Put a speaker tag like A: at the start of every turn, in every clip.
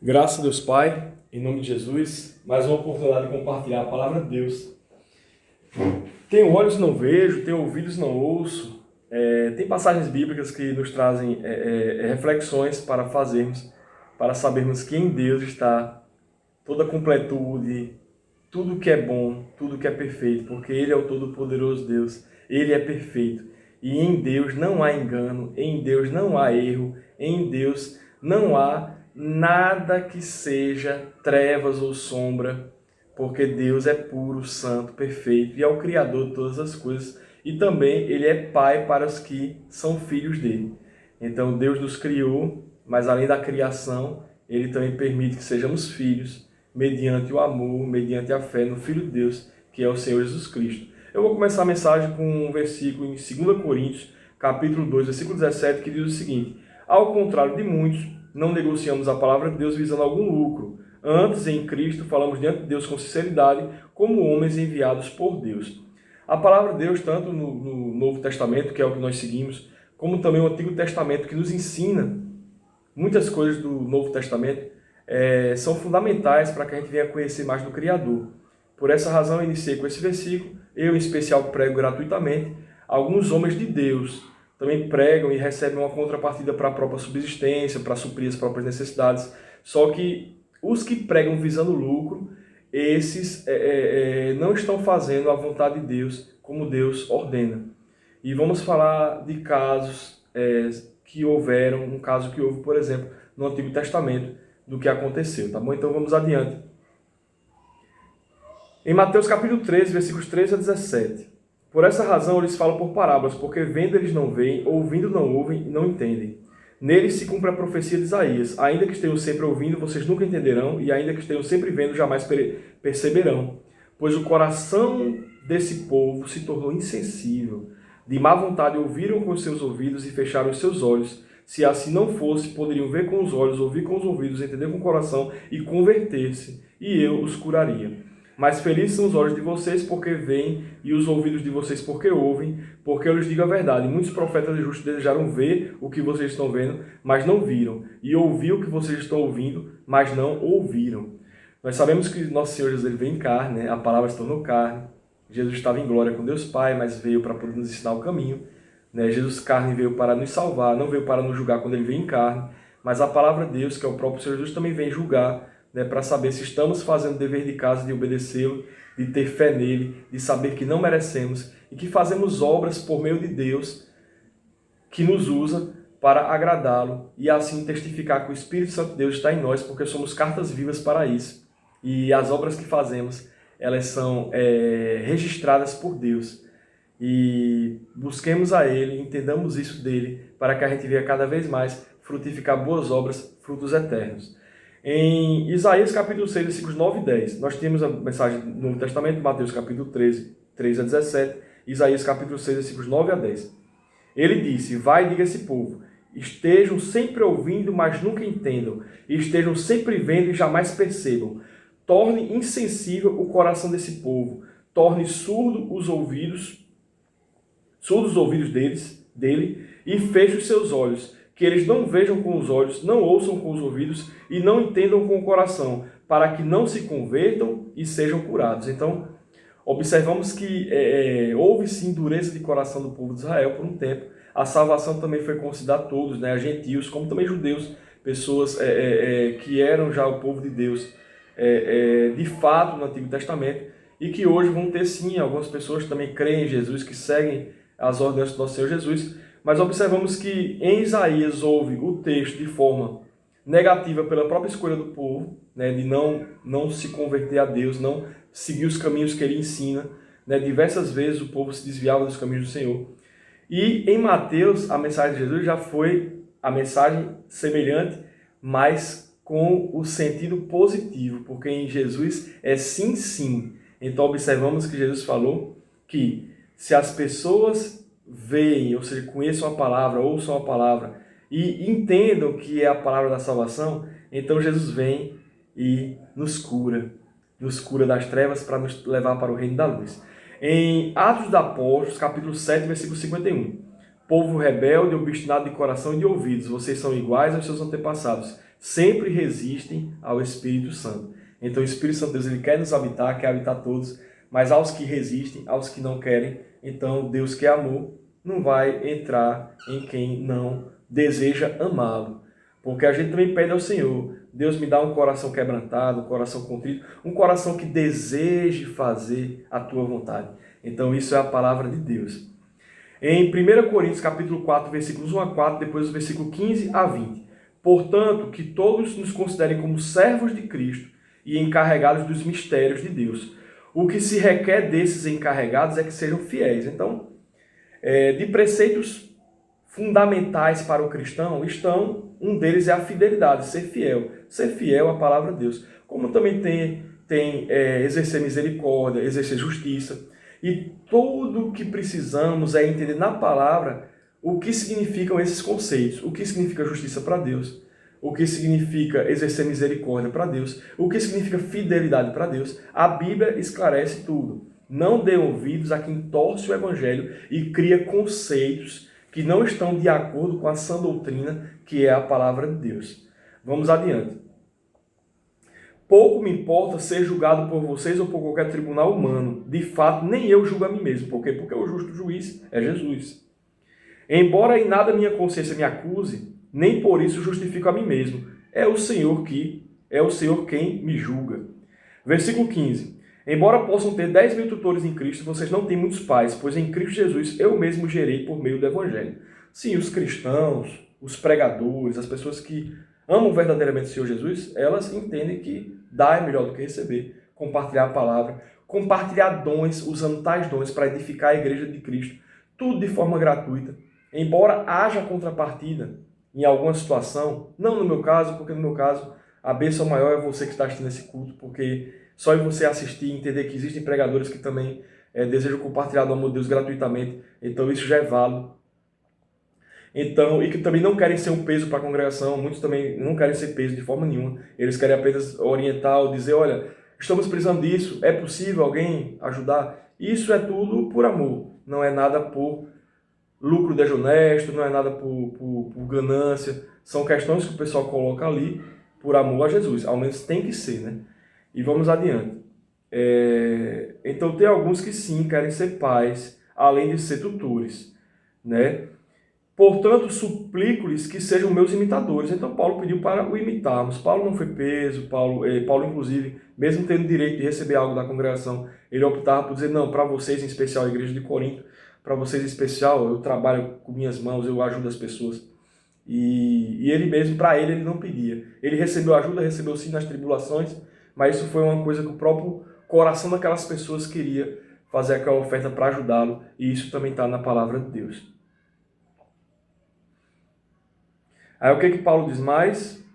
A: Graças a Deus Pai, em nome de Jesus, mais uma oportunidade de compartilhar a palavra de Deus. Tenho olhos e não vejo, tenho ouvidos e não ouço. Tem passagens bíblicas que nos trazem reflexões para fazermos, para sabermos que em Deus está toda a completude, tudo que é bom, tudo que é perfeito, porque Ele é o Todo-Poderoso Deus, Ele é perfeito. E em Deus não há engano, em Deus não há erro, em Deus não há nada que seja trevas ou sombra, porque Deus é puro, santo, perfeito e é o Criador de todas as coisas. E também Ele é Pai para os que são filhos dele. Então Deus nos criou, mas além da criação, Ele também permite que sejamos filhos, mediante o amor, mediante a fé no Filho de Deus, que é o Senhor Jesus Cristo. Eu vou começar a mensagem com um versículo em 2 Coríntios, capítulo 2, versículo 17, que diz o seguinte: ao contrário de muitos, não negociamos a palavra de Deus visando algum lucro. Antes, em Cristo, falamos diante de Deus com sinceridade, como homens enviados por Deus. A palavra de Deus, tanto no Novo Testamento, que é o que nós seguimos, como também o Antigo Testamento, que nos ensina muitas coisas do Novo Testamento, são fundamentais para que a gente venha conhecer mais do Criador. Por essa razão, eu iniciei com esse versículo. Eu, em especial, prego gratuitamente. Alguns homens de Deus também pregam e recebem uma contrapartida para a própria subsistência, para suprir as próprias necessidades. Só que os que pregam visando lucro, esses não estão fazendo a vontade de Deus como Deus ordena. E vamos falar de casos que houveram, um caso que houve, por exemplo, no Antigo Testamento, do que aconteceu, tá bom? Então vamos adiante. Em Mateus capítulo 13, versículos 13 a 17. Por essa razão eu lhes falo por parábolas, porque vendo eles não veem, ouvindo não ouvem e não entendem. Neles se cumpre a profecia de Isaías: ainda que estejam sempre ouvindo, vocês nunca entenderão, e ainda que estejam sempre vendo, jamais perceberão. Pois o coração desse povo se tornou insensível. De má vontade ouviram com os seus ouvidos e fecharam os seus olhos. Se assim não fosse, poderiam ver com os olhos, ouvir com os ouvidos, entender com o coração e converter-se, e eu os curaria. Mas felizes são os olhos de vocês porque veem, e os ouvidos de vocês porque ouvem, porque eu lhes digo a verdade. Muitos profetas justos desejaram ver o que vocês estão vendo, mas não viram, e ouvir o que vocês estão ouvindo, mas não ouviram. Nós sabemos que nosso Senhor Jesus veio em carne, né? A palavra se tornou carne. Jesus estava em glória com Deus Pai, mas veio para poder nos ensinar o caminho. Jesus carne veio para nos salvar, não veio para nos julgar quando ele veio em carne, mas a palavra de Deus, que é o próprio Senhor Jesus, também vem julgar, para saber se estamos fazendo o dever de casa de obedecê-lo, de ter fé nele, de saber que não merecemos e que fazemos obras por meio de Deus que nos usa para agradá-lo e assim testificar que o Espírito Santo de Deus está em nós, porque somos cartas vivas para isso. E as obras que fazemos, elas são registradas por Deus. E busquemos a Ele, entendamos isso dele, para que a gente venha cada vez mais frutificar boas obras, frutos eternos. Em Isaías capítulo 6, versículos 9 e 10, nós temos a mensagem do Novo Testamento, Mateus capítulo 13, 13 a 17, Isaías capítulo 6, versículos 9 a 10. Ele disse: vai e diga a esse povo: estejam sempre ouvindo, mas nunca entendam, e estejam sempre vendo e jamais percebam. Torne insensível o coração desse povo, torne surdos os ouvidos dele, e feche os seus olhos, que eles não vejam com os olhos, não ouçam com os ouvidos e não entendam com o coração, para que não se convertam e sejam curados. Então, observamos que houve sim dureza de coração do povo de Israel por um tempo. A salvação também foi concedida a todos, a gentios, como também judeus, pessoas que eram já o povo de Deus de fato no Antigo Testamento, e que hoje vão ter sim algumas pessoas que também creem em Jesus, que seguem as ordens do nosso Senhor Jesus. Mas observamos que em Isaías houve o texto de forma negativa pela própria escolha do povo, de não se converter a Deus, não seguir os caminhos que ele ensina. Diversas vezes o povo se desviava dos caminhos do Senhor. E em Mateus, a mensagem de Jesus já foi a mensagem semelhante, mas com o sentido positivo, porque em Jesus é sim, sim. Então observamos que Jesus falou que se as pessoas veem, ou seja, conheçam a palavra, ouçam a palavra e entendam que é a palavra da salvação, então Jesus vem e nos cura das trevas para nos levar para o reino da luz. Em Atos dos Apóstolos, capítulo 7, versículo 51. Povo rebelde, obstinado de coração e de ouvidos, vocês são iguais aos seus antepassados. sempre resistem ao Espírito Santo. Então o Espírito Santo de Deus, ele quer nos habitar, quer habitar todos, mas aos que resistem, aos que não querem, então Deus, que é amor, não vai entrar em quem não deseja amá-lo. Porque a gente também pede ao Senhor, Deus me dá um coração quebrantado, um coração contrito, um coração que deseje fazer a tua vontade. Então isso é a palavra de Deus. Em 1 Coríntios capítulo 4, versículos 1 a 4, depois do versículo 15 a 20. Portanto, que todos nos considerem como servos de Cristo e encarregados dos mistérios de Deus. O que se requer desses encarregados é que sejam fiéis. Então, de preceitos fundamentais para o cristão, um deles é a fidelidade, ser fiel. Ser fiel à palavra de Deus. Como também tem exercer misericórdia, exercer justiça. E tudo o que precisamos é entender na palavra o que significam esses conceitos. O que significa justiça para Deus. O que significa exercer misericórdia para Deus. O que significa fidelidade para Deus. A Bíblia esclarece tudo. Não dê ouvidos a quem torce o evangelho e cria conceitos que não estão de acordo com a sã doutrina, que é a palavra de Deus. Vamos adiante. Pouco me importa ser julgado por vocês ou por qualquer tribunal humano. De fato, nem eu julgo a mim mesmo. Por quê? Porque o justo juiz é Jesus. Embora em nada minha consciência me acuse, nem por isso justifico a mim mesmo. É o Senhor quem me julga. Versículo 15. Embora possam ter 10.000 tutores em Cristo, vocês não têm muitos pais, pois em Cristo Jesus eu mesmo gerei por meio do Evangelho. Sim, os cristãos, os pregadores, as pessoas que amam verdadeiramente o Senhor Jesus, elas entendem que dar é melhor do que receber, compartilhar a palavra, compartilhar dons, usando tais dons para edificar a igreja de Cristo, tudo de forma gratuita. Embora haja contrapartida em alguma situação, não no meu caso, porque no meu caso a bênção maior é você que está assistindo esse culto, porque só em você assistir e entender que existem pregadores que também desejam compartilhar do amor de Deus gratuitamente, então isso já é válido. Então, e que também não querem ser um peso para a congregação, muitos também não querem ser peso de forma nenhuma, eles querem apenas orientar ou dizer, olha, estamos precisando disso, é possível alguém ajudar? Isso é tudo por amor, não é nada por lucro desonesto, não é nada por ganância, são questões que o pessoal coloca ali por amor a Jesus, ao menos tem que ser, né? E vamos adiante. Então tem alguns que sim querem ser pais, além de ser tutores, né? Portanto, suplico-lhes que sejam meus imitadores. Então Paulo pediu para o imitarmos. Paulo não foi preso, Paulo inclusive, mesmo tendo direito de receber algo da congregação, ele optava por dizer, não, para vocês em especial, a igreja de Corinto, para vocês em especial, eu trabalho com minhas mãos, eu ajudo as pessoas. E ele mesmo, para ele não pedia. Ele recebeu ajuda, recebeu sim nas tribulações, mas isso foi uma coisa que o próprio coração daquelas pessoas queria fazer aquela oferta para ajudá-lo, e isso também está na palavra de Deus. Aí o que Paulo diz mais?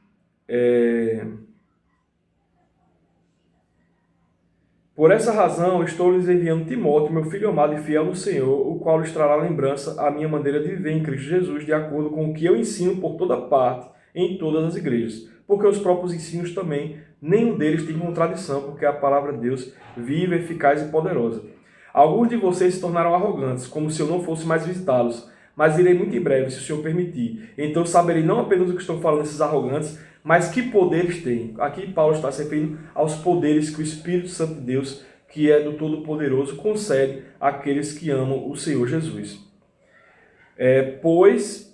A: Por essa razão, estou lhes enviando Timóteo, meu filho amado e fiel no Senhor, o qual lhes trará lembrança a minha maneira de viver em Cristo Jesus, de acordo com o que eu ensino por toda parte, em todas as igrejas. Porque os próprios ensinos também, nenhum deles tem contradição, porque a palavra de Deus viva, eficaz e poderosa. Alguns de vocês se tornaram arrogantes, como se eu não fosse mais visitá-los, mas irei muito em breve, se o Senhor permitir. Então saberei não apenas o que estão falando esses arrogantes, mas que poderes têm. Aqui Paulo está se referindo aos poderes que o Espírito Santo de Deus, que é do Todo-Poderoso, concede àqueles que amam o Senhor Jesus. Pois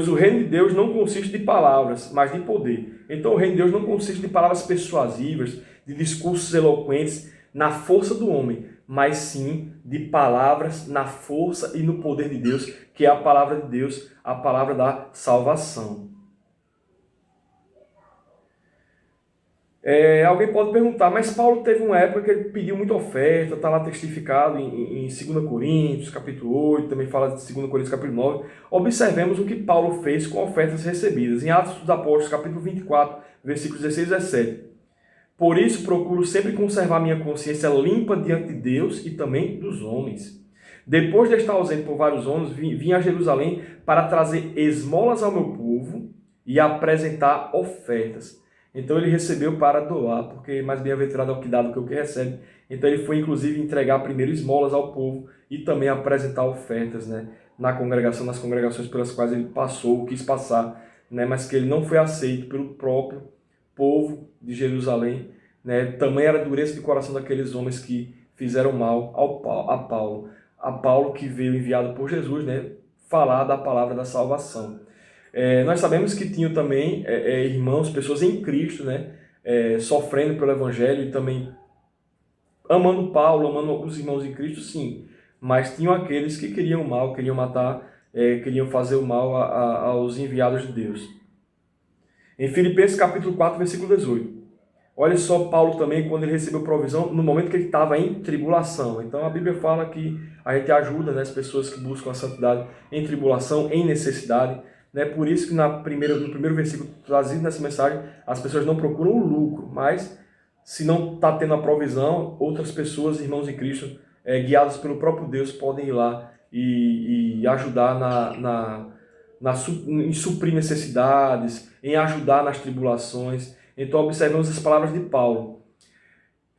A: o reino de Deus não consiste de palavras, mas de poder. Então o reino de Deus não consiste de palavras persuasivas, de discursos eloquentes na força do homem, mas sim de palavras na força e no poder de Deus, que é a palavra de Deus, a palavra da salvação. Alguém pode perguntar, mas Paulo teve uma época que ele pediu muita oferta, está lá testificado em 2 Coríntios, capítulo 8, também fala de 2 Coríntios, capítulo 9. Observemos o que Paulo fez com ofertas recebidas. Em Atos dos Apóstolos, capítulo 24, versículos 16 e 17. Por isso procuro sempre conservar minha consciência limpa diante de Deus e também dos homens. Depois de estar ausente por vários anos, vim a Jerusalém para trazer esmolas ao meu povo e apresentar ofertas. Então ele recebeu para doar, porque mais bem-aventurado é o que dá do que o que recebe. Então ele foi inclusive entregar primeiro esmolas ao povo e também apresentar ofertas, né, nas congregações pelas quais ele quis passar né, mas que ele não foi aceito pelo próprio povo de Jerusalém, né? Tamanha era a dureza de coração daqueles homens que fizeram mal a Paulo que veio enviado por Jesus, né, falar da palavra da salvação. Nós sabemos que tinham também irmãos, pessoas em Cristo, né, sofrendo pelo Evangelho e também amando Paulo, amando os irmãos em Cristo, sim, mas tinham aqueles que queriam o mal, queriam matar, queriam fazer o mal aos enviados de Deus. Em Filipenses capítulo 4, versículo 18. Olha só Paulo também, quando ele recebeu provisão, no momento que ele estava em tribulação. Então a Bíblia fala que a gente ajuda, né, as pessoas que buscam a santidade em tribulação, em necessidade. Né? Por isso que no primeiro versículo trazido nessa mensagem, as pessoas não procuram o lucro, mas se não está tendo a provisão, outras pessoas, irmãos em Cristo, guiados pelo próprio Deus, podem ir lá e ajudar em suprir necessidades, em ajudar nas tribulações. Então observamos as palavras de Paulo.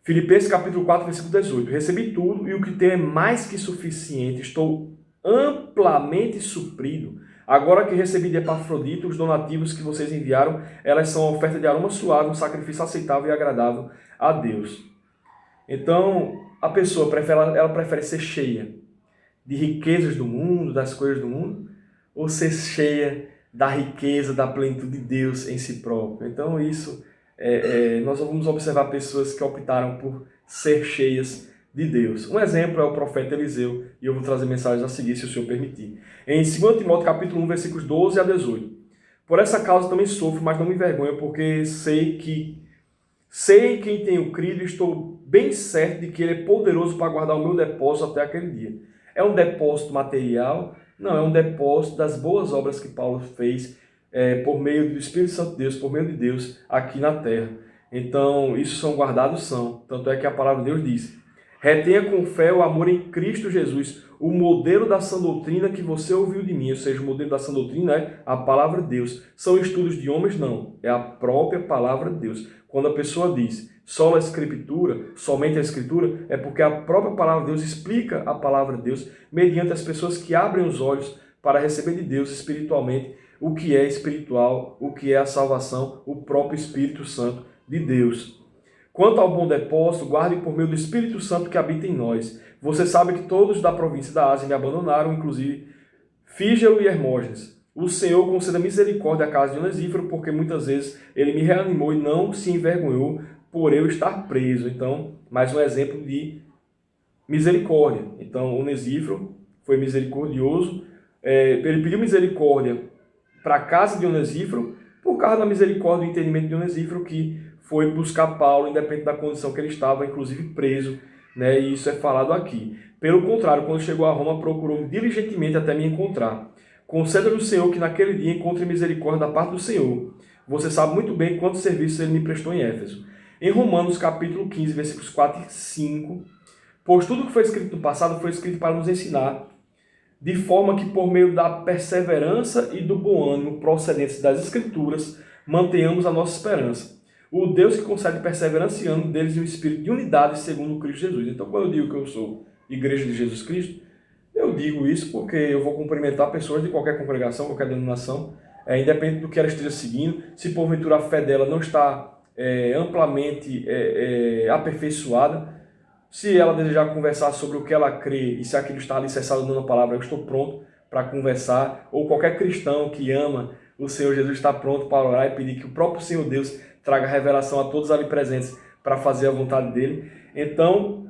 A: Filipenses capítulo 4, versículo 18. Recebi tudo e o que tenho é mais que suficiente. Estou amplamente suprido. Agora que recebi de Epafrodito os donativos que vocês enviaram, elas são a oferta de aroma suave, um sacrifício aceitável e agradável a Deus. Então, a pessoa prefere ser cheia de riquezas do mundo, das coisas do mundo, ou ser cheia da riqueza, da plenitude de Deus em si próprio. Então, isso, nós vamos observar pessoas que optaram por ser cheias de Deus. Um exemplo é o profeta Eliseu, e eu vou trazer mensagens a seguir, se o Senhor permitir. Em 2 Timóteo capítulo 1, versículos 12 a 18. Por essa causa também sofro, mas não me envergonho, porque sei em quem tenho crido e estou bem certo de que Ele é poderoso para guardar o meu depósito até aquele dia. É um depósito material? Não, é um depósito das boas obras que Paulo fez por meio do Espírito Santo de Deus, por meio de Deus aqui na terra. Então, isso são guardados, são. Tanto é que a palavra de Deus diz: retenha com fé o amor em Cristo Jesus, o modelo da sã doutrina que você ouviu de mim. Ou seja, o modelo da sã doutrina é a palavra de Deus. São estudos de homens? Não. É a própria palavra de Deus. Quando a pessoa diz só a Escritura, somente a Escritura, é porque a própria palavra de Deus explica a palavra de Deus mediante as pessoas que abrem os olhos para receber de Deus espiritualmente o que é espiritual, o que é a salvação, o próprio Espírito Santo de Deus. Quanto ao bom depósito, guarde por meio do Espírito Santo que habita em nós. Você sabe que todos da província da Ásia me abandonaram, inclusive Fígelo e Hermógenes. O Senhor conceda misericórdia à casa de Onesíforo, porque muitas vezes ele me reanimou e não se envergonhou por eu estar preso. Então, mais um exemplo de misericórdia. Então, Onesíforo foi misericordioso. Ele pediu misericórdia para a casa de Onesíforo por causa da misericórdia e do entendimento de Onesíforo, que foi buscar Paulo, independente da condição que ele estava, inclusive preso, né? E isso é falado aqui. Pelo contrário, quando chegou a Roma, procurou diligentemente até me encontrar. Conceda-lhe o Senhor que naquele dia encontre misericórdia da parte do Senhor. Você sabe muito bem quantos serviços ele me prestou em Éfeso. Em Romanos capítulo 15, versículos 4 e 5, pois tudo que foi escrito no passado foi escrito para nos ensinar, de forma que por meio da perseverança e do bom ânimo procedentes das Escrituras, mantenhamos a nossa esperança. O Deus que concede perseverança e ânimo deles e um espírito de unidade segundo Cristo Jesus. Então, quando eu digo que eu sou Igreja de Jesus Cristo, eu digo isso porque eu vou cumprimentar pessoas de qualquer congregação, qualquer denominação, independente do que ela esteja seguindo. Se porventura a fé dela não está amplamente aperfeiçoada, se ela desejar conversar sobre o que ela crê e se aquilo está alicerçado na palavra, eu estou pronto para conversar. Ou qualquer cristão que ama o Senhor Jesus está pronto para orar e pedir que o próprio Senhor Deus traga revelação a todos ali presentes para fazer a vontade dele. Então,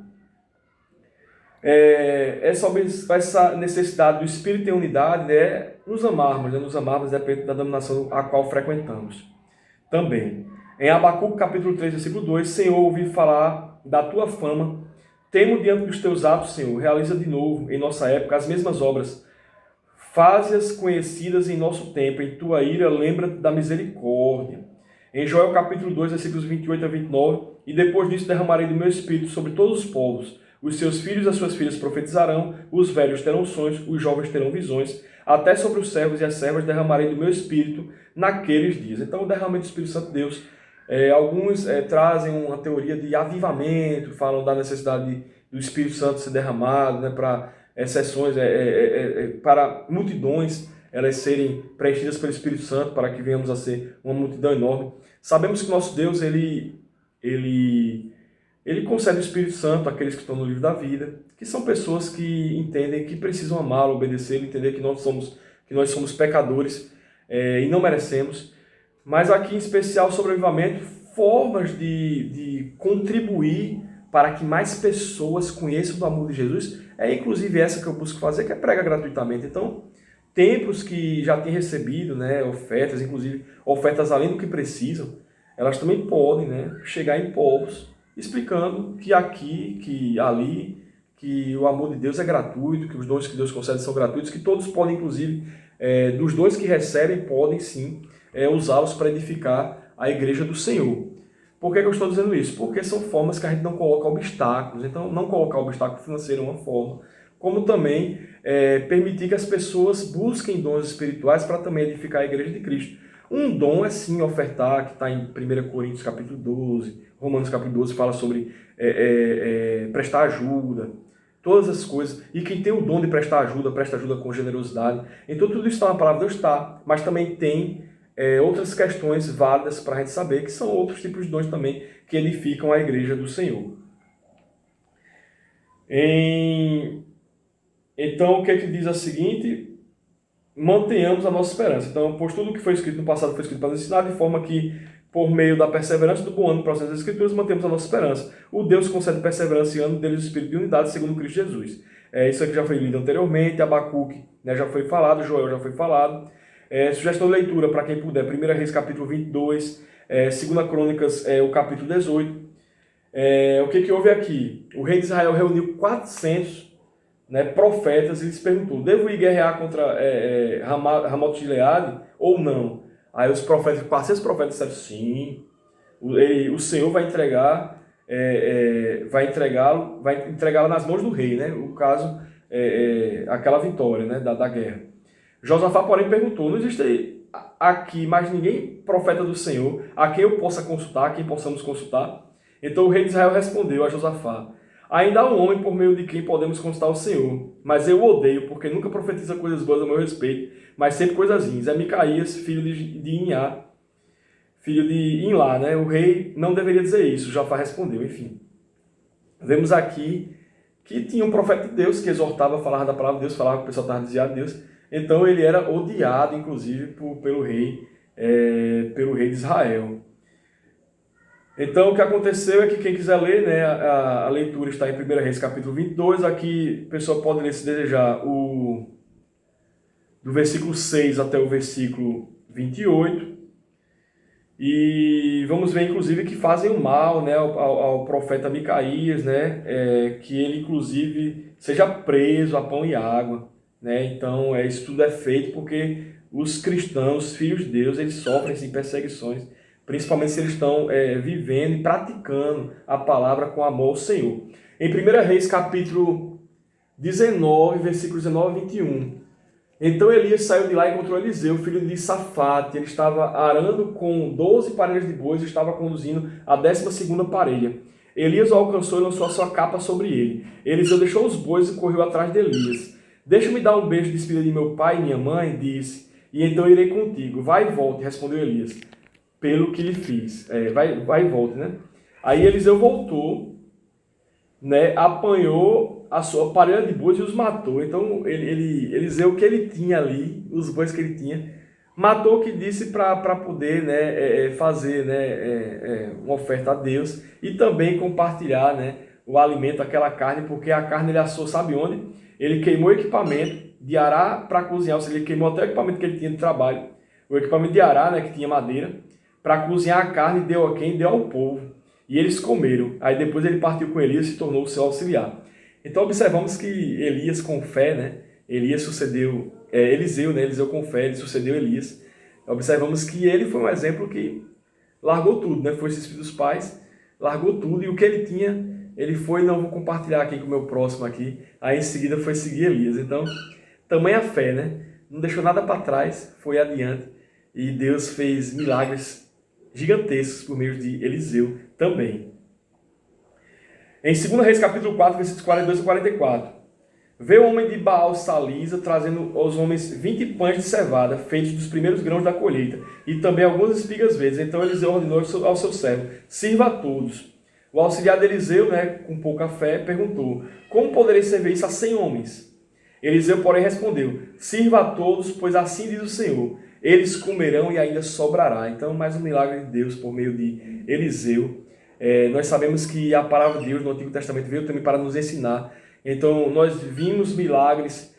A: sobre essa necessidade do Espírito em unidade, né, nos amarmos depende da denominação a qual frequentamos. Também, em Abacuque capítulo 3, versículo 2, Senhor, ouvi falar da tua fama, temo diante dos teus atos, Senhor, realiza de novo em nossa época as mesmas obras, faze-as conhecidas em nosso tempo, em tua ira lembra-te da misericórdia. Em Joel capítulo 2, versículos 28 a 29, e depois disso derramarei do meu espírito sobre todos os povos. Os seus filhos e as suas filhas profetizarão, os velhos terão sonhos, os jovens terão visões, até sobre os servos e as servas derramarei do meu espírito naqueles dias. Então, o derramamento do Espírito Santo de Deus, alguns trazem uma teoria de avivamento, falam da necessidade do Espírito Santo ser derramado, né, para exceções, para multidões. elas serem preenchidas pelo Espírito Santo para que venhamos a ser uma multidão enorme. Sabemos que nosso Deus, ele concede o Espírito Santo àqueles que estão no livro da vida, que são pessoas que entendem que precisam amá-lo, obedecê-lo, entender que nós somos pecadores e não merecemos. Mas aqui em especial sobre o avivamento, formas de contribuir para que mais pessoas conheçam do amor de Jesus, inclusive essa que eu busco fazer, que é pregar gratuitamente. Então, templos que já têm recebido, né, ofertas, inclusive ofertas além do que precisam, elas também podem, né, chegar em povos explicando que aqui, que ali, que o amor de Deus é gratuito, que os dons que Deus concede são gratuitos, que todos podem, inclusive, dos dons que recebem, podem sim usá-los para edificar a igreja do Senhor. Por que eu estou dizendo isso? Porque são formas que a gente não coloca obstáculos. Então, não colocar obstáculo financeiro é uma forma, como também permitir que as pessoas busquem dons espirituais para também edificar a igreja de Cristo. Um dom é sim ofertar, que está em 1 Coríntios capítulo 12, Romanos capítulo 12 fala sobre prestar ajuda, todas as coisas. E quem tem o dom de prestar ajuda, presta ajuda com generosidade. Então tudo isso está na palavra de Deus, está, mas também tem outras questões válidas para a gente saber, que são outros tipos de dons também que edificam a igreja do Senhor. Então o que é que diz a seguinte? Mantenhamos a nossa esperança. Então, pois tudo que foi escrito no passado foi escrito para nos ensinar, de forma que, por meio da perseverança do bom ano do processo das Escrituras, mantemos a nossa esperança. O Deus concede perseverança e ano deles o Espírito de unidade, segundo Cristo Jesus. Isso aqui já foi lido anteriormente, Abacuque, né, já foi falado, Joel já foi falado. Sugestão de leitura, para quem puder, 1 Reis capítulo 22, 2 Crônicas, o capítulo 18. O que houve aqui? O rei de Israel reuniu 400 profetas e lhes perguntou: devo ir guerrear contra Ramote de Gileade ou não? Aí os profetas, 400 profetas disseram sim, o Senhor vai entregá-lo nas mãos do rei, né? O caso, aquela vitória, né, da guerra. Josafá, porém, perguntou: não existe aqui mais ninguém profeta do Senhor a quem eu possa consultar, a quem possamos consultar? Então o rei de Israel respondeu a Josafá: ainda há um homem por meio de quem podemos consultar o Senhor, mas eu o odeio, porque nunca profetiza coisas boas a meu respeito, mas sempre coisas ruins. É Micaías, filho de Inhá, filho de Inlá, né? O rei não deveria dizer isso, Josafá respondeu. Enfim, vemos aqui que tinha um profeta de Deus que exortava, falava da palavra de Deus, falava que o pessoal estava desviado de Deus. Então ele era odiado, inclusive, pelo rei de Israel. Então, o que aconteceu é que quem quiser ler, né, a leitura está em 1 Reis, capítulo 22. Aqui, a pessoa pode ler, se desejar, do versículo 6 até o versículo 28. E vamos ver, inclusive, que fazem o mal, né, ao profeta Micaías, né, que ele, inclusive, seja preso a pão e água. Né? Então, isso tudo é feito porque os cristãos, filhos de Deus, eles sofrem sim, perseguições, principalmente se eles estão vivendo e praticando a palavra com amor ao Senhor. Em 1 Reis, capítulo 19, versículos 19 e 21. Então Elias saiu de lá e encontrou Eliseu, filho de Safate. Ele estava arando com 12 parelhas de bois e estava conduzindo a 12ª parelha. Elias o alcançou e lançou a sua capa sobre ele. Eliseu deixou os bois e correu atrás de Elias. Deixa-me dar um beijo de despedida de meu pai e minha mãe, disse, e então irei contigo. Vai e volte, respondeu Elias, pelo que lhe fiz. Vai e volte, né? Aí Eliseu voltou, né, apanhou a sua parelha de bois e os matou. Então Eliseu, o que ele tinha ali, os bois que ele tinha, matou o que disse para poder, né, fazer, né, uma oferta a Deus e também compartilhar, né, o alimento, aquela carne, porque a carne ele assou, sabe onde? Ele queimou o equipamento de arar para cozinhar, ou seja, ele queimou até o equipamento que ele tinha de trabalho, o equipamento de arar, né, que tinha madeira, para cozinhar a carne, deu a quem? Deu ao povo. E eles comeram. Aí depois ele partiu com Elias e se tornou o seu auxiliar. Então observamos que Elias com fé, né, Elias sucedeu, Eliseu, né, Eliseu com fé, ele sucedeu Elias. Observamos que ele foi um exemplo que largou tudo, né, foi se despedir dos pais, largou tudo, e o que ele tinha, ele foi, não vou compartilhar aqui com o meu próximo aqui, aí em seguida foi seguir Elias. Então, tamanha fé, né? Não deixou nada para trás, foi adiante, e Deus fez milagres gigantescos por meio de Eliseu também. Em 2 Reis capítulo 4, versículos 42 a 44. Vê o homem de Baal Salisa trazendo aos homens 20 pães de cevada, feitos dos primeiros grãos da colheita, e também algumas espigas verdes. Então Eliseu ordenou ao seu servo: sirva a todos. O auxiliar de Eliseu, com pouca fé, perguntou: como poderei servir isso a 100 homens? Eliseu, porém, respondeu: sirva a todos, pois assim diz o Senhor: eles comerão e ainda sobrará. Então, mais um milagre de Deus por meio de Eliseu. Nós sabemos que a palavra de Deus no Antigo Testamento veio também para nos ensinar. Então, nós vimos milagres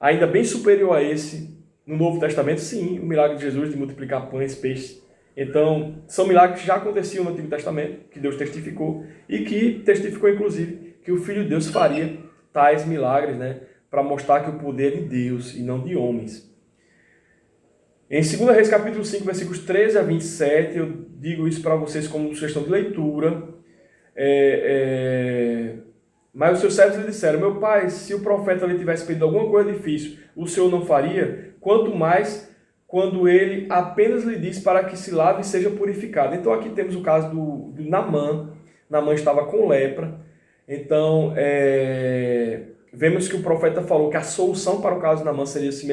A: ainda bem superior a esse no Novo Testamento. Sim, o milagre de Jesus de multiplicar pães, peixes. Então, são milagres que já aconteciam no Antigo Testamento, que Deus testificou, e que testificou, inclusive, que o Filho de Deus faria tais milagres, para mostrar que o poder é de Deus e não de homens. Em 2 Reis, capítulo 5, versículos 13 a 27, eu digo isso para vocês como sugestão de leitura. Mas os seus servos lhe disseram: meu pai, se o profeta lhe tivesse pedido alguma coisa difícil, o Senhor não faria? Quanto mais quando ele apenas lhe disse para que se lave e seja purificado. Então aqui temos o caso do Naamã. Naamã estava com lepra. Então vemos que o profeta falou que a solução para o caso de Naamã seria se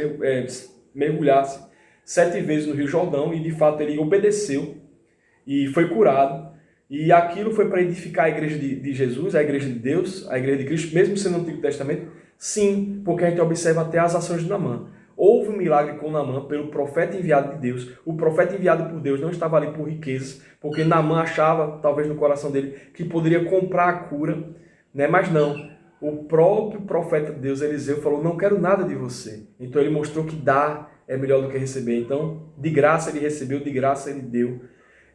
A: mergulhasse 7 vezes no Rio Jordão, e de fato ele obedeceu e foi curado. E aquilo foi para edificar a igreja de Jesus, a igreja de Deus, a igreja de Cristo, mesmo sendo no Antigo Testamento? Sim, porque a gente observa até as ações de Naamã. Houve um milagre com Naamã pelo profeta enviado de Deus. O profeta enviado por Deus não estava ali por riquezas, porque Naamã achava, talvez no coração dele, que poderia comprar a cura, mas não. O próprio profeta de Deus, Eliseu, falou: não quero nada de você. Então ele mostrou que dar é melhor do que receber. Então, de graça ele recebeu, de graça ele deu.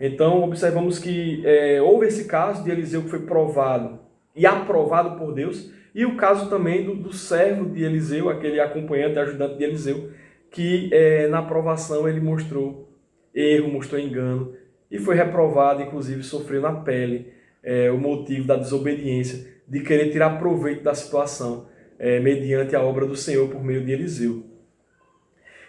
A: Então, observamos que houve esse caso de Eliseu que foi provado e aprovado por Deus, e o caso também do servo de Eliseu, aquele acompanhante, ajudante de Eliseu, que na aprovação ele mostrou erro, mostrou engano, e foi reprovado, inclusive sofreu na pele o motivo da desobediência, de querer tirar proveito da situação, mediante a obra do Senhor por meio de Eliseu.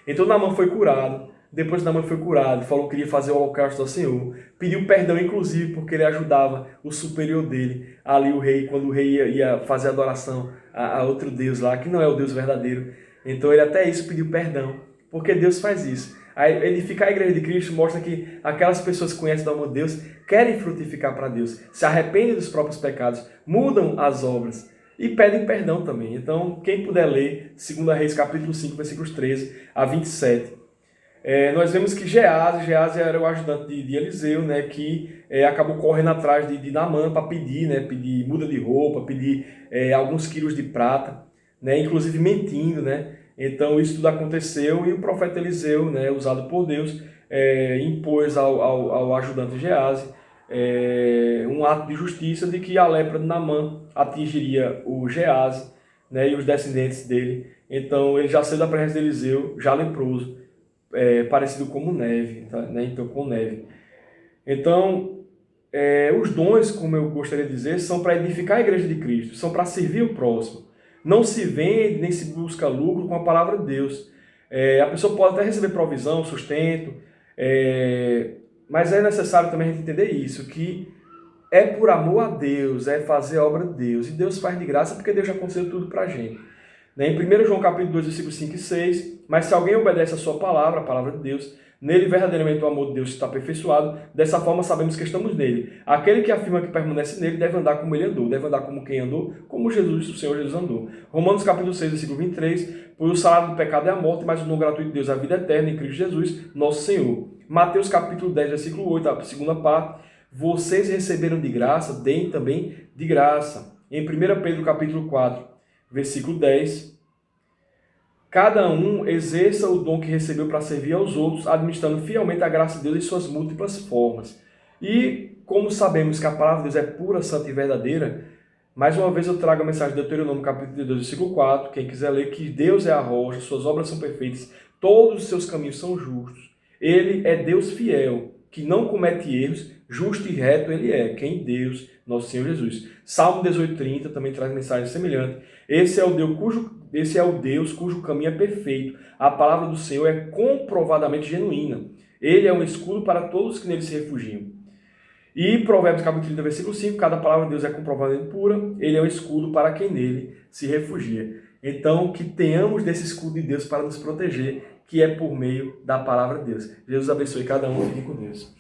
A: Então Naamã foi curado. Depois Naamã foi curado, falou que queria fazer o holocausto ao Senhor, pediu perdão, inclusive, porque ele ajudava o superior dele, ali o rei, quando o rei ia fazer adoração a outro Deus lá, que não é o Deus verdadeiro. Então ele até isso pediu perdão, porque Deus faz isso. Aí edificar a igreja de Cristo mostra que aquelas pessoas que conhecem o amor de Deus querem frutificar para Deus, se arrependem dos próprios pecados, mudam as obras e pedem perdão também. Então, quem puder ler 2 Reis capítulo 5, versículos 13 a 27, nós vemos que Geazi era o ajudante de Eliseu, que acabou correndo atrás de Naamã para pedir muda de roupa, pedir alguns quilos de prata, inclusive mentindo, Então isso tudo aconteceu, e o profeta Eliseu, usado por Deus, impôs ao ajudante Geazi um ato de justiça de que a lepra de Naamã atingiria o Geazi, e os descendentes dele. Então ele já saiu da presença de Eliseu, já leproso, parecido como neve, então com neve. Então, os dons, como eu gostaria de dizer, são para edificar a igreja de Cristo, são para servir o próximo. Não se vende nem se busca lucro com a palavra de Deus. A pessoa pode até receber provisão, sustento, mas é necessário também a gente entender isso, que é por amor a Deus, é fazer a obra de Deus. E Deus faz de graça porque Deus já concedeu tudo para a gente. Em 1 João capítulo 2, versículos 5 e 6, mas se alguém obedece a sua palavra, a palavra de Deus, nele verdadeiramente o amor de Deus está aperfeiçoado, dessa forma sabemos que estamos nele. Aquele que afirma que permanece nele deve andar como ele andou, deve andar como quem andou, como Jesus, o Senhor Jesus andou. Romanos capítulo 6, versículo 23, pois o salário do pecado é a morte, mas o dom gratuito de Deus é a vida eterna em Cristo Jesus, nosso Senhor. Mateus capítulo 10, versículo 8, a segunda parte, vocês receberam de graça, deem também de graça. Em 1 Pedro capítulo 4, versículo 10, cada um exerça o dom que recebeu para servir aos outros, administrando fielmente a graça de Deus em suas múltiplas formas. E como sabemos que a palavra de Deus é pura, santa e verdadeira, mais uma vez eu trago a mensagem de Deuteronômio capítulo 2, versículo 4, quem quiser ler, que Deus é a rocha, suas obras são perfeitas, todos os seus caminhos são justos. Ele é Deus fiel, que não comete erros, justo e reto ele é, quem Deus, nosso Senhor Jesus. Salmo 18:30 também traz mensagem semelhante. Esse é o Deus cujo caminho é perfeito. A palavra do Senhor é comprovadamente genuína. Ele é um escudo para todos que nele se refugiam. E Provérbios capítulo 30, versículo 5, cada palavra de Deus é comprovadamente pura. Ele é um escudo para quem nele se refugia. Então, que tenhamos desse escudo de Deus para nos proteger, que é por meio da palavra de Deus. Jesus abençoe cada um, fique com Deus.